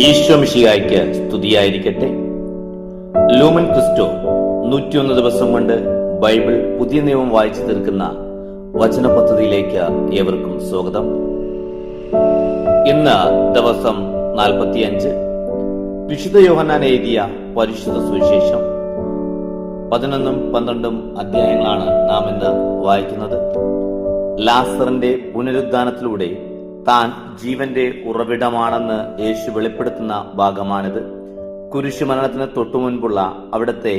ഈശോ മിശിഹായ്ക്ക് സ്തുതിയായിരിക്കട്ടെ. Lumen Cristo 101 ദിവസം കൊണ്ട് ബൈബിൾ പുതിയ നിയമം വായിച്ചു തീർക്കുന്ന വചന പദ്ധതിയിലേക്ക് ഏവർക്കും സ്വാഗതം. ഇന്ന് ദിവസം 45. വിശുദ്ധ യോഹന്നാൻ എഴുതിയ പരിശുദ്ധ സുവിശേഷം 11ഉം 12ഉം അധ്യായങ്ങളാണ് നാം ഇന്ന് വായിക്കുന്നത്. ലാസറിന്റെ പുനരുദ്ധാനത്തിലൂടെ താൻ ജീവന്റെ ഉറവിടമാണെന്ന് യേശു വെളിപ്പെടുത്തുന്ന ഭാഗമാണിത്. കുരിശുമരണത്തിന് തൊട്ടുമുൻപുള്ള അവിടുത്തെ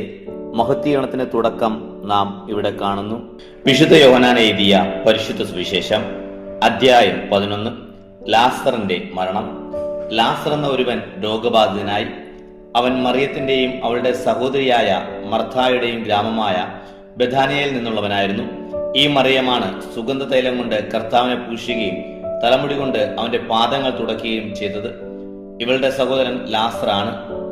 മഹത്വീകരണത്തിന്റെ തുടക്കം നാം ഇവിടെ കാണുന്നു. വിശുദ്ധ യോഹന്നാൻ എഴുതിയ പരിശുദ്ധ സുവിശേഷം അധ്യായം 11. ലാസറിന്റെ മരണം. ലാസർ എന്ന ഒരുവൻ രോഗബാധിതനായി. അവൻ മറിയത്തിന്റെയും അവളുടെ സഹോദരിയായ മർത്തായുടെയും ഗ്രാമമായ ബഥാനിയയിൽ നിന്നുള്ളവനായിരുന്നു. ഈ മറിയമാണ് സുഗന്ധതൈലം കൊണ്ട് കർത്താവിനെ പൂശുകയും തലമുടി കൊണ്ട് അവന്റെ പാദങ്ങൾ തുടയ്ക്കുകയും ചെയ്തത്. ഇവളുടെ സഹോദരൻ ലാസറാണ്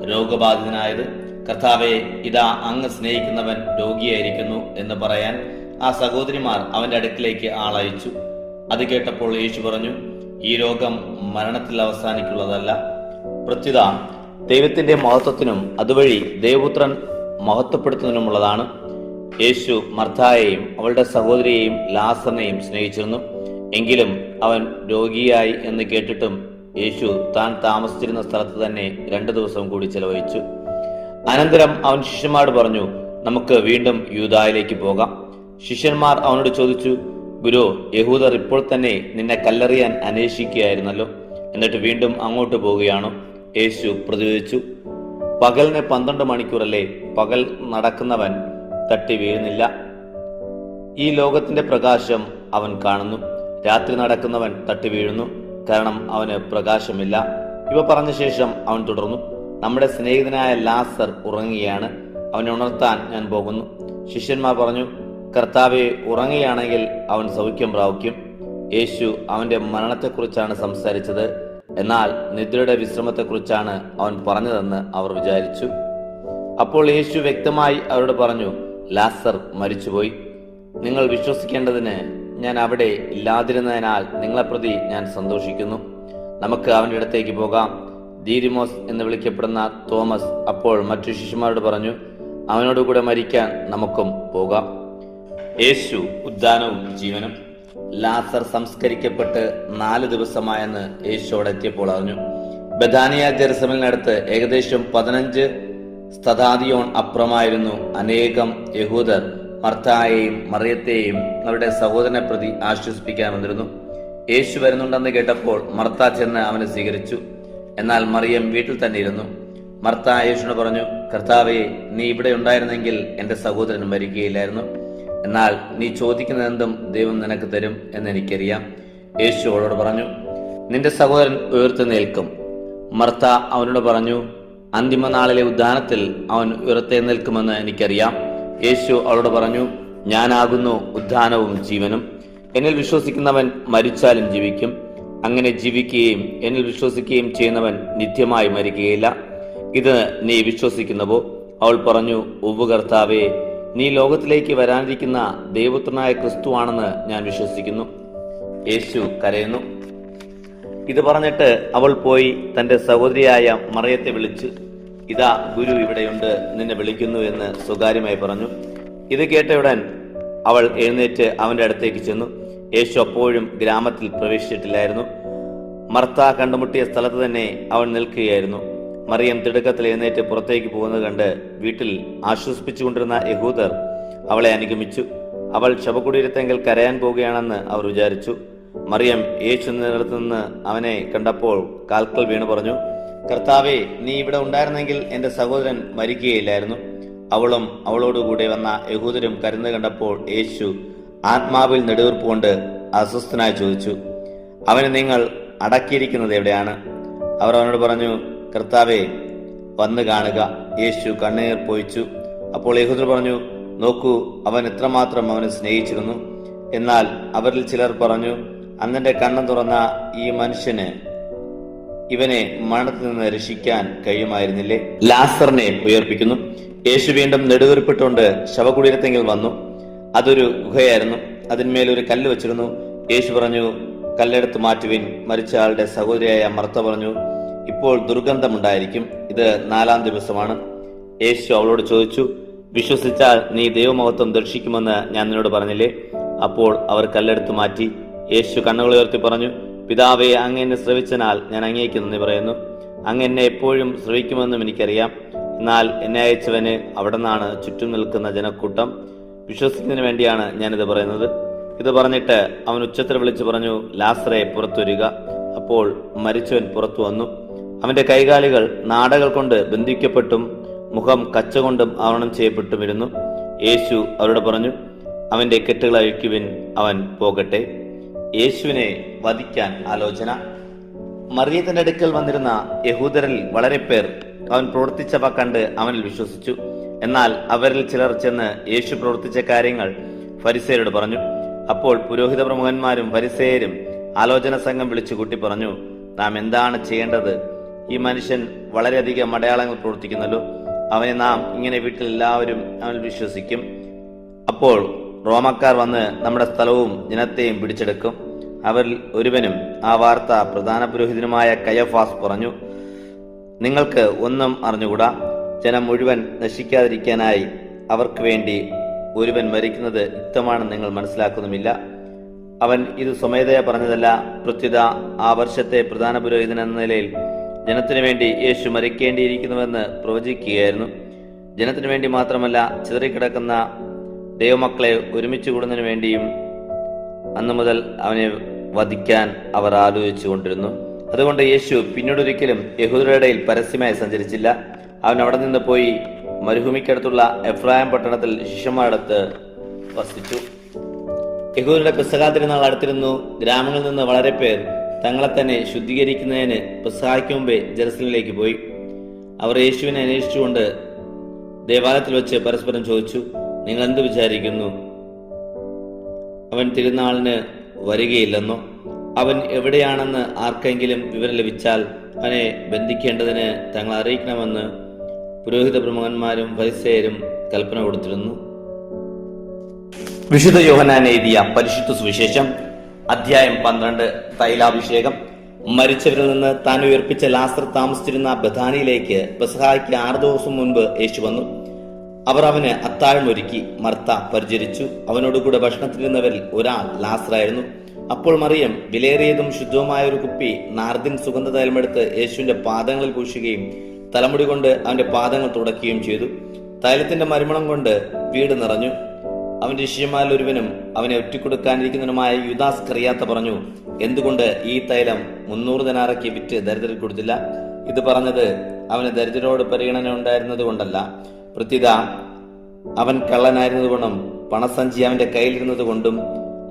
രോഗബാധിതനായത്. കർത്താവെ, ഇതാ അങ്ങ് സ്നേഹിക്കുന്നവൻ രോഗിയായിരിക്കുന്നു എന്ന് പറയാൻ ആ സഹോദരിമാർ അവന്റെ അടുക്കിലേക്ക് ആളയച്ചു. അത് കേട്ടപ്പോൾ യേശു പറഞ്ഞു, ഈ രോഗം മരണത്തിൽ അവസാനിക്കുള്ളതല്ല, പ്രത്യുത ദൈവത്തിന്റെ മഹത്വത്തിനും അതുവഴി ദൈവപുത്രൻ മഹത്വപ്പെടുത്തുന്നതിനുമുള്ളതാണ്. യേശു മർത്തായെയും അവളുടെ സഹോദരിയെയും ലാസറിനെയും സ്നേഹിച്ചിരുന്നു. എങ്കിലും അവൻ രോഗിയായി എന്ന് കേട്ടിട്ടും യേശു താൻ താമസിച്ചിരുന്ന സ്ഥലത്ത് തന്നെ 2 ദിവസം കൂടി ചെലവഴിച്ചു. അനന്തരം അവൻ ശിഷ്യന്മാരോട് പറഞ്ഞു, നമുക്ക് വീണ്ടും യൂദായിലേക്ക് പോകാം. ശിഷ്യന്മാർ അവനോട് ചോദിച്ചു, ഗുരു, യഹൂദർ ഇപ്പോൾ തന്നെ നിന്നെ കല്ലെറിയാൻ അന്വേഷിക്കുകയായിരുന്നല്ലോ, എന്നിട്ട് വീണ്ടും അങ്ങോട്ട് പോവുകയാണോ? യേശു പ്രതിവദിച്ചു, പകലിന് 12 മണിക്കൂറല്ലേ? പകൽ നടക്കുന്നവൻ തട്ടി വീഴുന്നില്ല. ഈ ലോകത്തിന്റെ പ്രകാശം അവൻ കാണുന്നു. രാത്രി നടക്കുന്നവൻ തട്ടി വീഴുന്നു, കാരണം അവന് പ്രകാശമില്ല. ഇവ പറഞ്ഞ ശേഷം അവൻ തുടർന്നു, നമ്മുടെ സ്നേഹിതനായ ലാസർ ഉറങ്ങുകയാണ്, അവനെ ഉണർത്താൻ ഞാൻ പോകുന്നു. ശിഷ്യന്മാർ പറഞ്ഞു, കർത്താവെ, ഉറങ്ങുകയാണെങ്കിൽ അവൻ സൗഖ്യം പ്രാപിക്കും. യേശു അവന്റെ മരണത്തെക്കുറിച്ചാണ് സംസാരിച്ചത്, എന്നാൽ നിദ്രയുടെ വിശ്രമത്തെക്കുറിച്ചാണ് അവൻ പറഞ്ഞതെന്ന് അവർ വിചാരിച്ചു. അപ്പോൾ യേശു വ്യക്തമായി അവരോട് പറഞ്ഞു, ലാസർ മരിച്ചുപോയി. നിങ്ങൾ വിശ്വസിക്കേണ്ടതിന് ഞാൻ അവിടെ ഇല്ലാതിരുന്നതിനാൽ നിങ്ങളെ പ്രതി ഞാൻ സന്തോഷിക്കുന്നു. നമുക്ക് അവന്റെ അടുത്തേക്ക് പോകാം. ദീദിമോസ് എന്ന് വിളിക്കപ്പെടുന്ന തോമസ് അപ്പോൾ മറ്റു ശിഷ്യന്മാരോട് പറഞ്ഞു, അവനോടുകൂടെ മരിക്കാൻ നമുക്കും പോകാം. യേശു ഉദ്ധാനവും ജീവനും. ലാസർ സംസ്കരിക്കപ്പെട്ട് 4 ദിവസമായെന്ന് യേശു അവിടെ എത്തിയപ്പോൾ അറിഞ്ഞു. ബഥാനിയ ജെറുസലേമിനടുത്ത് ഏകദേശം 15 സ്തദാദിയോൺ അപ്പുറമായിരുന്നു അനേകം യഹൂദർ മർത്തായെയും മറിയത്തെയും അവരുടെ സഹോദരനെ പ്രതി ആശ്വസിപ്പിക്കാൻ വന്നിരുന്നു. യേശു വരുന്നുണ്ടെന്ന് കേട്ടപ്പോൾ മർത്ത ചെന്ന് അവനെ സ്വീകരിച്ചു. എന്നാൽ മറിയം വീട്ടിൽ തന്നെ ഇരുന്നു. മർത്ത യേശുവിനോട് പറഞ്ഞു, കർത്താവേ, നീ ഇവിടെ ഉണ്ടായിരുന്നെങ്കിൽ എന്റെ സഹോദരൻ മരിക്കുകയില്ലായിരുന്നു. എന്നാൽ നീ ചോദിക്കുന്നതെന്തും ദൈവം നിനക്ക് തരും എന്ന് എനിക്കറിയാം. യേശു അവളോട് പറഞ്ഞു, നിന്റെ സഹോദരൻ ഉയർത്തെഴുന്നേൽക്കും. മർത്ത അവനോട് പറഞ്ഞു, അന്തിമനാളിലെ ഉദ്ധാനത്തിൽ അവൻ ഉയർത്തെഴുന്നേൽക്കുമെന്ന് എനിക്കറിയാം. യേശു അവളോട് പറഞ്ഞു, ഞാനാകുന്നു ഉദ്ധാനവും ജീവനും. എന്നിൽ വിശ്വസിക്കുന്നവൻ മരിച്ചാലും ജീവിക്കും. അങ്ങനെ ജീവിക്കുകയും എന്നിൽ വിശ്വസിക്കുകയും ചെയ്യുന്നവൻ നിത്യമായി മരിക്കുകയില്ല. ഇത് നീ വിശ്വസിക്കുന്നുവോ? അവൾ പറഞ്ഞു, ഉവ്വ് കർത്താവേ, നീ ലോകത്തിലേക്ക് വരാനിരിക്കുന്ന ദൈവപുത്രനായ ക്രിസ്തുവാണെന്ന് ഞാൻ വിശ്വസിക്കുന്നു. യേശു കരയുന്നു. ഇത് പറഞ്ഞിട്ട് അവൾ പോയി തന്റെ സഹോദരിയായ മറിയത്തെ വിളിച്ചു, ഇതാ ഗുരു ഇവിടെയുണ്ട്, നിന്നെ വിളിക്കുന്നു എന്ന് സ്വകാര്യമായി പറഞ്ഞു. ഇത് കേട്ടയുടൻ അവൾ എഴുന്നേറ്റ് അവന്റെ അടുത്തേക്ക് ചെന്നു. യേശു അപ്പോഴും ഗ്രാമത്തിൽ പ്രവേശിച്ചിട്ടില്ലായിരുന്നു. മർത്ത കണ്ടുമുട്ടിയ സ്ഥലത്ത് തന്നെ അവൻ നിൽക്കുകയായിരുന്നു. മറിയം തിടുക്കത്തിൽ എഴുന്നേറ്റ് പുറത്തേക്ക് പോകുന്നത് കണ്ട് വീട്ടിൽ ആശ്വസിപ്പിച്ചുകൊണ്ടിരുന്ന യഹൂദർ അവളെ അനുഗമിച്ചു. അവൾ ശവകുടീരത്തെങ്കിൽ കരയാൻ പോവുകയാണെന്ന് അവർ വിചാരിച്ചു. മറിയം യേശു നിന്നിടത്തു നിന്ന് അവനെ കണ്ടപ്പോൾ കാൽക്കൽ വീണു പറഞ്ഞു, കർത്താവെ, നീ ഇവിടെ ഉണ്ടായിരുന്നെങ്കിൽ എന്റെ സഹോദരൻ മരിക്കുകയില്ലായിരുന്നു. അവളും അവളോടുകൂടെ വന്ന യഹൂദരും കരുന്നത് കണ്ടപ്പോൾ യേശു ആത്മാവിൽ നെടുവീർപ്പുകൊണ്ട് അസ്വസ്ഥനായി ചോദിച്ചു, അവനെ നിങ്ങൾ അടക്കിയിരിക്കുന്നത് എവിടെയാണ്? അവർ അവനോട് പറഞ്ഞു, കർത്താവെ, വന്ന് കാണുക. യേശു കണ്ണുനീർ പൊഴിച്ചു. അപ്പോൾ യഹൂദർ പറഞ്ഞു, നോക്കൂ, അവൻ എത്രമാത്രം അവനെ സ്നേഹിച്ചിരുന്നു. എന്നാൽ അവരിൽ ചിലർ പറഞ്ഞു, അന്നെന്റെ കണ്ണ് തുറന്ന ഈ മനുഷ്യന് ഇവനെ മരണത്തിൽ നിന്ന് രക്ഷിക്കാൻ കഴിയുമായിരുന്നില്ലേ? ലാസറിനെ ഉയർപ്പിക്കുന്നു. യേശു വീണ്ടും നെടുവീർപ്പിട്ടുകൊണ്ട് ശവകുടീരത്തെങ്കിൽ വന്നു. അതൊരു ഗുഹയായിരുന്നു. അതിന്മേൽ ഒരു കല്ല് വെച്ചിരുന്നു. യേശു പറഞ്ഞു, കല്ലെടുത്ത് മാറ്റുവിൻ. മരിച്ച ആളുടെ സഹോദരിയായ മർത്ത പറഞ്ഞു, ഇപ്പോൾ ദുർഗന്ധമുണ്ടായിരിക്കും. ഇത് 4-ാം ദിവസമാണ്. യേശു അവളോട് ചോദിച്ചു, വിശ്വസിച്ചാൽ നീ ദൈവമഹത്വം ദർശിക്കുമെന്ന് ഞാൻ നിന്നോട് പറഞ്ഞില്ലേ? അപ്പോൾ അവർ കല്ലെടുത്ത് മാറ്റി. യേശു കണ്ണുകൾ ഉയർത്തി പറഞ്ഞു, പിതാവേ, അങ്ങ് എന്നെ ശ്രവിച്ചതിനാൽ ഞാൻ അങ്ങേക്ക് നന്ദി പറയുന്നു. അങ്ങ് എന്നെ എപ്പോഴും ശ്രവിക്കുമെന്നും എനിക്കറിയാം. എന്നാൽ എന്നെ അയച്ചവന് അവിടെ നിന്നാണ് ചുറ്റും നിൽക്കുന്ന ജനക്കൂട്ടം വിശ്വസിക്കുന്നതിന് വേണ്ടിയാണ് ഞാനിത് പറയുന്നത്. ഇത് പറഞ്ഞിട്ട് അവൻ ഉച്ചത്തിൽ വിളിച്ചു പറഞ്ഞു, ലാസറെ പുറത്തു വരിക. അപ്പോൾ മരിച്ചവൻ പുറത്തു വന്നു. അവന്റെ കൈകാലുകൾ നാടകൾ കൊണ്ട് ബന്ധിക്കപ്പെട്ടും മുഖം കച്ച കൊണ്ടും ആവരണം ചെയ്യപ്പെട്ടുമിരുന്നു. യേശു അവരോട് പറഞ്ഞു, അവന്റെ കെട്ടുകൾ അഴിക്കുവിൻ, അവൻ പോകട്ടെ. യേശുവിനെ വധിക്കാൻ ആലോചന. മറിയത്തിന്റെ അടുക്കൽ വന്നിരുന്ന യഹൂദരിൽ വളരെ പേർ അവൻ പ്രവർത്തിച്ചവ കണ്ട് അവനിൽ വിശ്വസിച്ചു. എന്നാൽ അവരിൽ ചിലർ ചെന്ന് യേശു പ്രവർത്തിച്ച കാര്യങ്ങൾ ഫരിസേയരോട് പറഞ്ഞു. അപ്പോൾ പുരോഹിത പ്രമുഖന്മാരും ഫരിസേയരും ആലോചന സംഘം വിളിച്ചു കൂട്ടി പറഞ്ഞു, നാം എന്താണ് ചെയ്യേണ്ടത്? ഈ മനുഷ്യൻ വളരെയധികം അടയാളങ്ങൾ പ്രവർത്തിക്കുന്നല്ലോ. അവനെ നാം ഇങ്ങനെ വീട്ടിൽ എല്ലാവരും അവൻ വിശ്വസിക്കും. അപ്പോൾ റോമക്കാർ വന്ന് നമ്മുടെ സ്ഥലവും ജനത്തെയും പിടിച്ചെടുക്കും. അവരിൽ ഒരുവനും ആ വാർത്ത പ്രധാന പുരോഹിതനുമായ കയഫാസ് പറഞ്ഞു, നിങ്ങൾക്ക് ഒന്നും അറിഞ്ഞുകൂടാ. ജനം മുഴുവൻ നശിക്കാതിരിക്കാനായി അവർക്ക് വേണ്ടി ഒരുവൻ മരിക്കുന്നത് യുക്തമാണെന്ന് നിങ്ങൾ മനസ്സിലാക്കുന്നുമില്ല. അവൻ ഇത് സ്വമേധയാ പറഞ്ഞതല്ല. പ്രത്യുത ആ വർഷത്തെ പ്രധാന പുരോഹിതൻ എന്ന നിലയിൽ ജനത്തിനു വേണ്ടി യേശു മരിക്കേണ്ടിയിരിക്കുന്നുവെന്ന് പ്രവചിക്കുകയായിരുന്നു. ജനത്തിനു വേണ്ടി മാത്രമല്ല, ചിതറിക്കിടക്കുന്ന ദൈവമക്കളെ ഒരുമിച്ച് കൂടുന്നതിനു വേണ്ടിയും അന്നു മുതൽ അവനെ വധിക്കാൻ അവർ ആലോചിച്ചു കൊണ്ടിരുന്നു. അതുകൊണ്ട് യേശു പിന്നീടൊരിക്കലും യഹൂദരുടെ ഇടയിൽ പരസ്യമായി സഞ്ചരിച്ചില്ല. അവൻ അവിടെ നിന്ന് പോയി മരുഭൂമിക്കടുത്തുള്ള എഫ്രായിം പട്ടണത്തിൽ ശിഷ്യന്മാരടുത്ത് വസിച്ചു. യഹൂദരുടെ പെസഹ തിരുനാൾ അടുത്തിരുന്നു. ഗ്രാമങ്ങളിൽ നിന്ന് വളരെ പേർ തങ്ങളെ തന്നെ ശുദ്ധീകരിക്കുന്നതിന് പെസഹായ്ക്ക് മുമ്പേ ജെറുസലേമിലേക്ക് പോയി. അവർ യേശുവിനെ അന്വേഷിച്ചുകൊണ്ട് ദേവാലയത്തിൽ വെച്ച് പരസ്പരം ചോദിച്ചു, നിങ്ങൾ എന്ത് വിചാരിക്കുന്നു? അവൻ തിരുനാളിന് വരികയില്ലെന്നോ? അവൻ എവിടെയാണെന്ന് ആർക്കെങ്കിലും വിവരം ലഭിച്ചാൽ അവനെ ബന്ധിക്കേണ്ടതിന് തങ്ങൾ അറിയിക്കണമെന്ന് പുരോഹിത പ്രമുഖന്മാരും ഫരിസേയരും കൽപ്പന കൊടുത്തിരുന്നു. വിശുദ്ധ യോഹന്നാൻ എഴുതിയ പരിശുദ്ധ സുവിശേഷം അധ്യായം 12. തൈലാഭിഷേകം. മരിച്ചവരിൽ നിന്ന് താൻ ഉയർപ്പിച്ച ലാസർ താമസിച്ചിരുന്ന ബഥാനിയിലേക്ക് പെസഹായ്ക്ക് 6 ദിവസം മുൻപ് യേശു വന്നു. അവർ അവന് അത്താഴം ഒരുക്കി. മർത്ത പരിചരിച്ചു. അവനോടുകൂടെ ഭക്ഷണത്തിലിരുന്നവരിൽ ഒരാൾ ലാസറായിരുന്നു. അപ്പോൾ മറിയം വിലയേറിയതും ശുദ്ധവുമായ ഒരു കുപ്പി നാർദിൻ സുഗന്ധ തൈലമെടുത്ത് യേശുവിന്റെ പാദങ്ങളിൽ പൂശുകയും തലമുടി കൊണ്ട് അവന്റെ പാദങ്ങൾ തുടയ്ക്കുകയും ചെയ്തു. തൈലത്തിന്റെ മരുമണം കൊണ്ട് വീട് നിറഞ്ഞു. അവന്റെ ശിഷ്യന്മാരിൽ ഒരുവനും അവനെ ഒറ്റിക്കൊടുക്കാനിരിക്കുന്നതിനുമായ യൂദാസ് കറിയാത്ത പറഞ്ഞു, എന്തുകൊണ്ട് ഈ തൈലം 300 ദനാറയ്ക്ക് വിറ്റ് ദരിദ്രർക്ക് കൊടുത്തില്ല? ഇത് പറഞ്ഞത് അവന് ദരിദ്രരോട് പരിഗണന ഉണ്ടായിരുന്നത് കൊണ്ടല്ല, പ്രത്യുത അവൻ കള്ളനായിരുന്നത് കൊണ്ടും പണസഞ്ചി അവന്റെ കയ്യിലിരുന്നത് കൊണ്ടും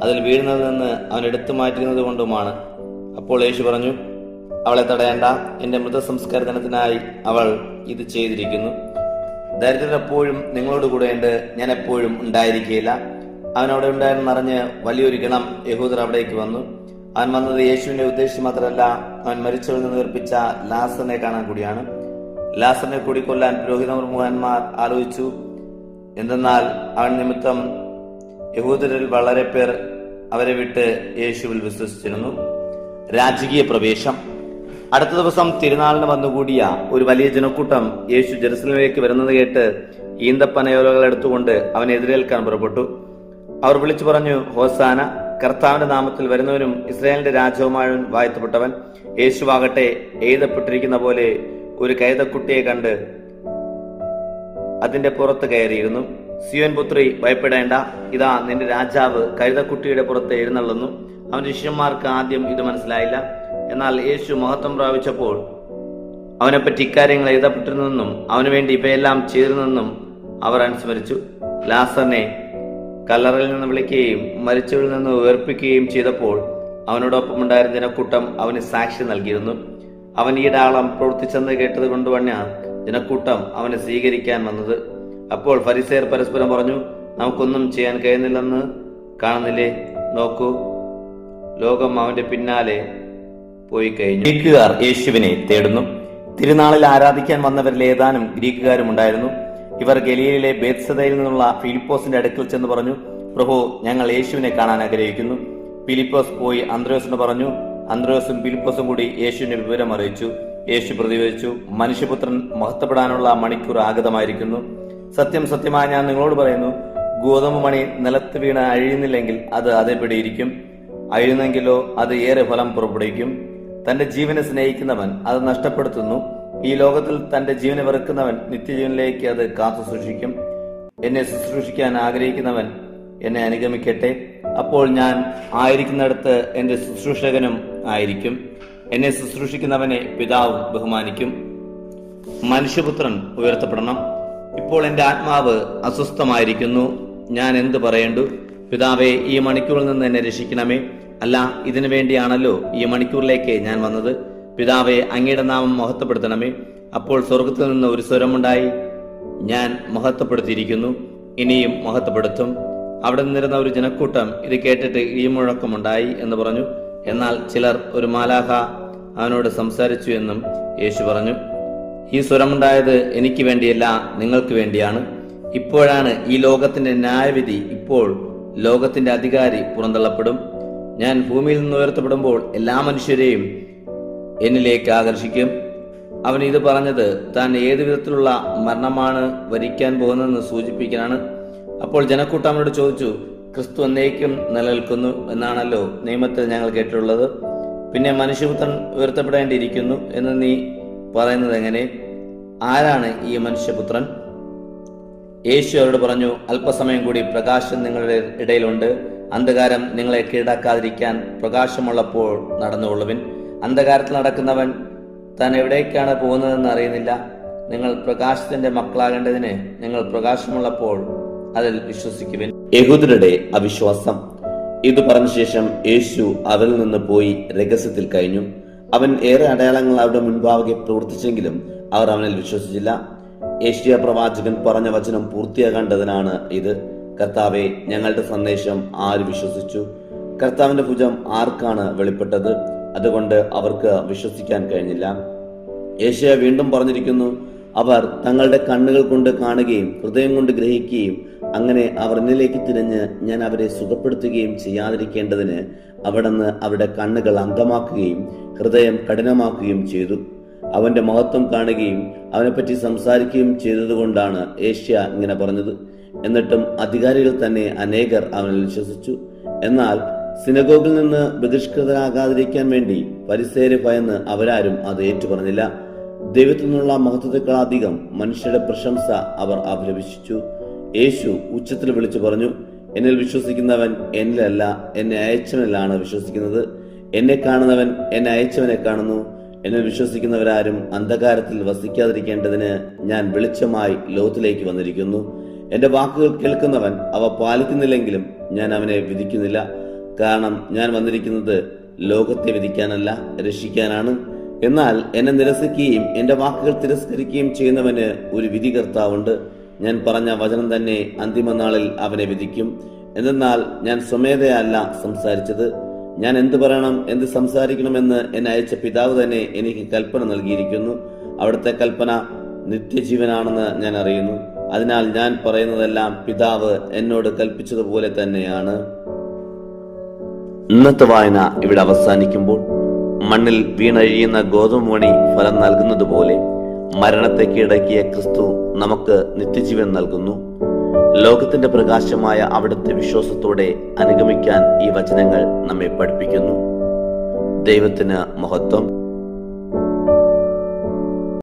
അതിൽ വീഴുന്നതിൽ നിന്ന് അവൻ എടുത്തു മാറ്റിയിരുന്നത് കൊണ്ടുമാണ്. അപ്പോൾ യേശു പറഞ്ഞു, അവളെ തടയേണ്ട. എന്റെ മൃതസംസ്കാര ദിനത്തിനായി അവൾ ഇത് ചെയ്തിരിക്കുന്നു. ദരിദ്രർ എപ്പോഴും നിങ്ങളോട് കൂടെയുണ്ട്, ഞാൻ എപ്പോഴും ഉണ്ടായിരിക്കുകയില്ല. അവനവിടെ ഉണ്ടായിരുന്നറിഞ്ഞ് വലിയൊരു ഗണം യഹൂദർ അവിടേക്ക് വന്നു. അവൻ വന്നത് യേശുവിന്റെ ഉദ്ദേശം മാത്രമല്ല, അവൻ മരിച്ചവരിൽ നിന്ന് ഉയർപ്പിച്ച ലാസറിനെ കാണാൻ കൂടിയാണ്. ലാസറിനെ കൂടി കൊല്ലാൻ പുരോഹിത പ്രമുഖന്മാർ ആലോചിച്ചു. എന്തെന്നാൽ അവൻ നിമിത്തം യഹൂദരിൽ വളരെ പേർ അവരെ വിട്ട് യേശുവിൽ വിശ്വസിച്ചിരുന്നു. രാജകീയ പ്രവേശം. അടുത്ത ദിവസം തിരുനാളിന് വന്നുകൂടിയ ഒരു വലിയ ജനക്കൂട്ടം യേശു ജെറുസലേമിലേക്ക് വരുന്നത് കേട്ട് ഈന്തപ്പനയോലകൾ എടുത്തുകൊണ്ട് അവനെ എതിരേൽക്കാൻ പുറപ്പെട്ടു. അവർ വിളിച്ചു പറഞ്ഞു, ഹോസാന, കർത്താവിന്റെ നാമത്തിൽ വരുന്നവനും ഇസ്രായേലിന്റെ രാജാവുമായും വാഴ്ത്തപ്പെട്ടവൻ. യേശുവാകട്ടെ എഴുതപ്പെട്ടിരിക്കുന്ന പോലെ ഒരു കൈതക്കുട്ടിയെ കണ്ട് അതിന്റെ പുറത്ത് കയറിയിരുന്നു. സിയോൻ പുത്രി, ഭയപ്പെടേണ്ട, ഇതാ നിന്റെ രാജാവ് കഴുതക്കുട്ടിയുടെ പുറത്ത് എഴുന്നള്ളുന്നു. അവന്റെ ശിഷ്യന്മാർക്ക് ആദ്യം ഇത് മനസ്സിലായില്ല. എന്നാൽ യേശു മഹത്വം പ്രാപിച്ചപ്പോൾ അവനെപ്പറ്റി ഇക്കാര്യങ്ങൾ എഴുതപ്പെട്ടിരുന്നെന്നും അവനു വേണ്ടി ഇവയെല്ലാം ചെയ്തിരുന്നെന്നും അവർ അനുസ്മരിച്ചു. ലാസറിനെ കല്ലറയിൽ നിന്ന് വിളിക്കുകയും മരിച്ചവരിൽ നിന്ന് ഉയർപ്പിക്കുകയും ചെയ്തപ്പോൾ അവനോടൊപ്പം ഉണ്ടായിരുന്ന ജനക്കൂട്ടം അവന് സാക്ഷി നൽകിയിരുന്നു. അവൻ ഈ ധാരാളം പ്രവർത്തിച്ചെന്ന് കേട്ടത് കൊണ്ടുവന്ന ജനക്കൂട്ടം അവനെ സ്വീകരിക്കാൻ വന്നത്. അപ്പോൾ ഫരിസേയർ പരസ്പരം പറഞ്ഞു, നമുക്കൊന്നും ചെയ്യാൻ കഴിയുന്നില്ലെന്ന് കാണുന്നില്ലേ? നോക്കൂ, ലോകം അവന്റെ പിന്നാലെ പോയി കഴിഞ്ഞു. ഗ്രീക്കുകാർ യേശുവിനെ തേടുന്നു. തിരുനാളിൽ ആരാധിക്കാൻ വന്നവരിൽ ഏതാനും ഗ്രീക്കുകാരും ഉണ്ടായിരുന്നു. ഇവർ ഗലീലയിലെ ബേത്സദയിൽ നിന്നുള്ള ഫിലിപ്പോസിന്റെ അടുക്കൽ ചെന്ന് പറഞ്ഞു, പ്രഭു, ഞങ്ങൾ യേശുവിനെ കാണാൻ ആഗ്രഹിക്കുന്നു. ഫിലിപ്പോസ് പോയി അന്ത്രയോസിന് പറഞ്ഞു. അന്ത്രയോസും ഫിലിപ്പോസും കൂടി യേശുവിനെ വിവരം അറിയിച്ചു. യേശു പ്രതിവചിച്ചു, മനുഷ്യപുത്രൻ മഹത്വപ്പെടാനുള്ള മണിക്കൂർ ആഗതമായിരിക്കുന്നു. സത്യം സത്യമായി ഞാൻ നിങ്ങളോട് പറയുന്നു, ഗോതമ്പ് മണി നിലത്ത് വീണ് അഴിയുന്നില്ലെങ്കിൽ അത് അതേപടി ഇരിക്കും. അഴിയുന്നെങ്കിലോ അത് ഏറെ ഫലം പുറപ്പെടുവിക്കും. തന്റെ ജീവനെ സ്നേഹിക്കുന്നവൻ അത് നഷ്ടപ്പെടുത്തുന്നു. ഈ ലോകത്തിൽ തന്റെ ജീവനെ വെറുക്കുന്നവൻ നിത്യജീവനിലേക്ക് അത് കാത്തു സൂക്ഷിക്കും. എന്നെ ശുശ്രൂഷിക്കാൻ ആഗ്രഹിക്കുന്നവൻ എന്നെ അനുഗമിക്കട്ടെ. അപ്പോൾ ഞാൻ ആയിരിക്കുന്നിടത്ത് എന്റെ ശുശ്രൂഷകനും ആയിരിക്കും. എന്നെ ശുശ്രൂഷിക്കുന്നവനെ പിതാവ് ബഹുമാനിക്കും. മനുഷ്യപുത്രൻ ഉയർത്തപ്പെടണം. ഇപ്പോൾ എന്റെ ആത്മാവ് അസ്വസ്ഥമായിരിക്കുന്നു. ഞാൻ എന്ത് പറയേണ്ടു? പിതാവേ, ഈ മണിക്കൂറിൽ നിന്ന് എന്നെ രക്ഷിക്കണമേ. അല്ല, ഇതിനു വേണ്ടിയാണല്ലോ ഈ മണിക്കൂറിലേക്ക് ഞാൻ വന്നത്. പിതാവേ, അങ്ങയുടെ നാമം മഹത്വപ്പെടുത്തണമേ. അപ്പോൾ സ്വർഗത്തിൽ നിന്ന് ഒരു സ്വരമുണ്ടായി, ഞാൻ മഹത്വപ്പെടുത്തിയിരിക്കുന്നു, ഇനിയും മഹത്വപ്പെടുത്തും. അവിടെ നിന്നിരുന്ന ഒരു ജനക്കൂട്ടം ഇത് കേട്ടിട്ട് ഇടിമുഴക്കമുണ്ടായി എന്ന് പറഞ്ഞു. എന്നാൽ ചിലർ, ഒരു മാലാഖ അവനോട് സംസാരിച്ചു എന്നും യേശു പറഞ്ഞു. ഈ സ്വരമുണ്ടായത് എനിക്ക് വേണ്ടിയല്ല, നിങ്ങൾക്ക് വേണ്ടിയാണ്. ഇപ്പോഴാണ് ഈ ലോകത്തിന്റെ ന്യായവിധി. ഇപ്പോൾ ലോകത്തിന്റെ അധികാരി പുറന്തള്ളപ്പെടും. ഞാൻ ഭൂമിയിൽ നിന്ന് ഉയർത്തപ്പെടുമ്പോൾ എല്ലാ മനുഷ്യരെയും എന്നിലേക്ക് ആകർഷിക്കും. അവൻ ഇത് പറഞ്ഞത് താൻ ഏതു വിധത്തിലുള്ള മരണമാണ് വരിക്കാൻ പോകുന്നതെന്ന് സൂചിപ്പിക്കാനാണ്. അപ്പോൾ ജനക്കൂട്ടം അവനോട് ചോദിച്ചു, ക്രിസ്തു എന്നേക്കും നിലനിൽക്കുന്നു എന്നാണല്ലോ നിയമത്തിൽ ഞങ്ങൾ കേട്ടിട്ടുള്ളത്. പിന്നെ മനുഷ്യപുത്രൻ ഉയർത്തപ്പെടേണ്ടിയിരിക്കുന്നു എന്ന് നീ പറയുന്നത് എങ്ങനെ? ആരാണ് ഈ മനുഷ്യപുത്രൻ? യേശു അവരോട് പറഞ്ഞു, അല്പസമയം കൂടി പ്രകാശം നിങ്ങളുടെ ഇടയിലുണ്ട്. അന്ധകാരം നിങ്ങളെ കീഴടക്കാതിരിക്കാൻ പ്രകാശമുള്ളപ്പോൾ നടന്നുകൊള്ളുവിൻ. അന്ധകാരത്തിൽ നടക്കുന്നവൻ താൻ എവിടേക്കാണ് പോകുന്നതെന്ന് അറിയുന്നില്ല. നിങ്ങൾ പ്രകാശത്തിന്റെ മക്കളാകേണ്ടതിന് നിങ്ങൾ പ്രകാശമുള്ളപ്പോൾ അതിൽ വിശ്വസിക്കുവിൻ. യഹൂദരുടെ അവിശ്വാസം. ഇത് പറഞ്ഞ ശേഷം യേശു അവരിൽ നിന്ന് പോയി രഹസ്യത്തിൽ കഴിഞ്ഞു. അവൻ ഏറെ അടയാളങ്ങൾ അവരുടെ മുൻപാകെ പ്രവർത്തിച്ചെങ്കിലും അവർ അവനിൽ വിശ്വസിച്ചില്ല. യേശയ്യാ പ്രവാചകൻ പറഞ്ഞ വചനം പൂർത്തിയാകേണ്ടതിനാണ് ഇത്. കർത്താവെ, ഞങ്ങളുടെ സന്ദേശം ആര് വിശ്വസിച്ചു? കർത്താവിന്റെ ഭുജം ആർക്കാണ് വെളിപ്പെട്ടത്? അതുകൊണ്ട് അവർക്ക് വിശ്വസിക്കാൻ കഴിഞ്ഞില്ല. യേശയ്യാ വീണ്ടും പറഞ്ഞിരിക്കുന്നു, അവർ തങ്ങളുടെ കണ്ണുകൾ കൊണ്ട് കാണുകയും ഹൃദയം കൊണ്ട് ഗ്രഹിക്കുകയും അങ്ങനെ അവർ എന്നിലേക്ക് തിരിഞ്ഞ് ഞാൻ അവരെ സുഖപ്പെടുത്തുകയും ചെയ്യാതിരിക്കേണ്ടതിന് അവിടുന്ന് അവരുടെ കണ്ണുകൾ അന്ധമാക്കുകയും ഹൃദയം കഠിനമാക്കുകയും ചെയ്തു. അവന്റെ മഹത്വം കാണുകയും അവനെപ്പറ്റി സംസാരിക്കുകയും ചെയ്തതുകൊണ്ടാണ് യേശയ്യാ ഇങ്ങനെ പറഞ്ഞത്. എന്നിട്ടും അധികാരികൾ തന്നെ അനേകർ അവനിൽ വിശ്വസിച്ചു. എന്നാൽ സിനഗോഗിൽ നിന്ന് ബഹിഷ്കൃതരാകാതിരിക്കാൻ വേണ്ടി ഫരിസേയരെ ഭയന്ന് അവരാരും അത് ഏറ്റുപറഞ്ഞില്ല. ദൈവത്തിൽ നിന്നുള്ള മഹത്വത്തെക്കാളധികം മനുഷ്യരുടെ പ്രശംസ അവർ അഭിലപിച്ചു. യേശു ഉച്ചത്തിൽ വിളിച്ചു പറഞ്ഞു, എന്നിൽ വിശ്വസിക്കുന്നവൻ എന്നിലല്ല, എന്നെ അയച്ചവനിലാണ് വിശ്വസിക്കുന്നത്. എന്നെ കാണുന്നവൻ എന്നെ അയച്ചവനെ കാണുന്നു. എന്നിൽ വിശ്വസിക്കുന്നവരാരും അന്ധകാരത്തിൽ വസിക്കാതിരിക്കേണ്ടതിന് ഞാൻ വെളിച്ചമായി ലോകത്തിലേക്ക് വന്നിരിക്കുന്നു. എന്റെ വാക്കുകൾ കേൾക്കുന്നവൻ അവ പാലിക്കുന്നില്ലെങ്കിലും ഞാൻ അവനെ വിധിക്കുന്നില്ല. കാരണം ഞാൻ വന്നിരിക്കുന്നത് ലോകത്തെ വിധിക്കാനല്ല, രക്ഷിക്കാനാണ്. എന്നാൽ എന്നെ നിരസിക്കുകയും എന്റെ വാക്കുകൾ തിരസ്കരിക്കുകയും ചെയ്യുന്നവന് ഒരു വിധികർത്താവുണ്ട്. ഞാൻ പറഞ്ഞ വചനം തന്നെ അന്തിമനാളിൽ അവനെ വിധിക്കും. എന്നാൽ ഞാൻ സ്വമേധയല്ല സംസാരിച്ചത്. ഞാൻ എന്ത് പറയണം, എന്ത് സംസാരിക്കണമെന്ന് എന്നെ അയച്ച പിതാവ് തന്നെ എനിക്ക് കൽപ്പന നൽകിയിരിക്കുന്നു. അവിടുത്തെ കൽപ്പന നിത്യജീവനാണെന്ന് ഞാൻ അറിയുന്നു. അതിനാൽ ഞാൻ പറയുന്നതെല്ലാം പിതാവ് എന്നോട് കൽപ്പിച്ചതുപോലെ തന്നെയാണ്. ഇന്നത്തെ വായന ഇവിടെ അവസാനിക്കുമ്പോൾ മണ്ണിൽ വീണഴിയുന്ന ഗോതമ്പ് മണി ഫലം നൽകുന്നത് പോലെ മരണത്തെ കീഴടക്കിയ ക്രിസ്തു നമുക്ക് നിത്യജീവൻ നൽകുന്നു. ലോകത്തിന്റെ പ്രകാശമായ അവിടുത്തെ വിശ്വാസത്തോടെ അനുഗമിക്കാൻ ഈ വചനങ്ങൾ നമ്മെ പഠിപ്പിക്കുന്നു. ദൈവത്തിന് മഹത്വം.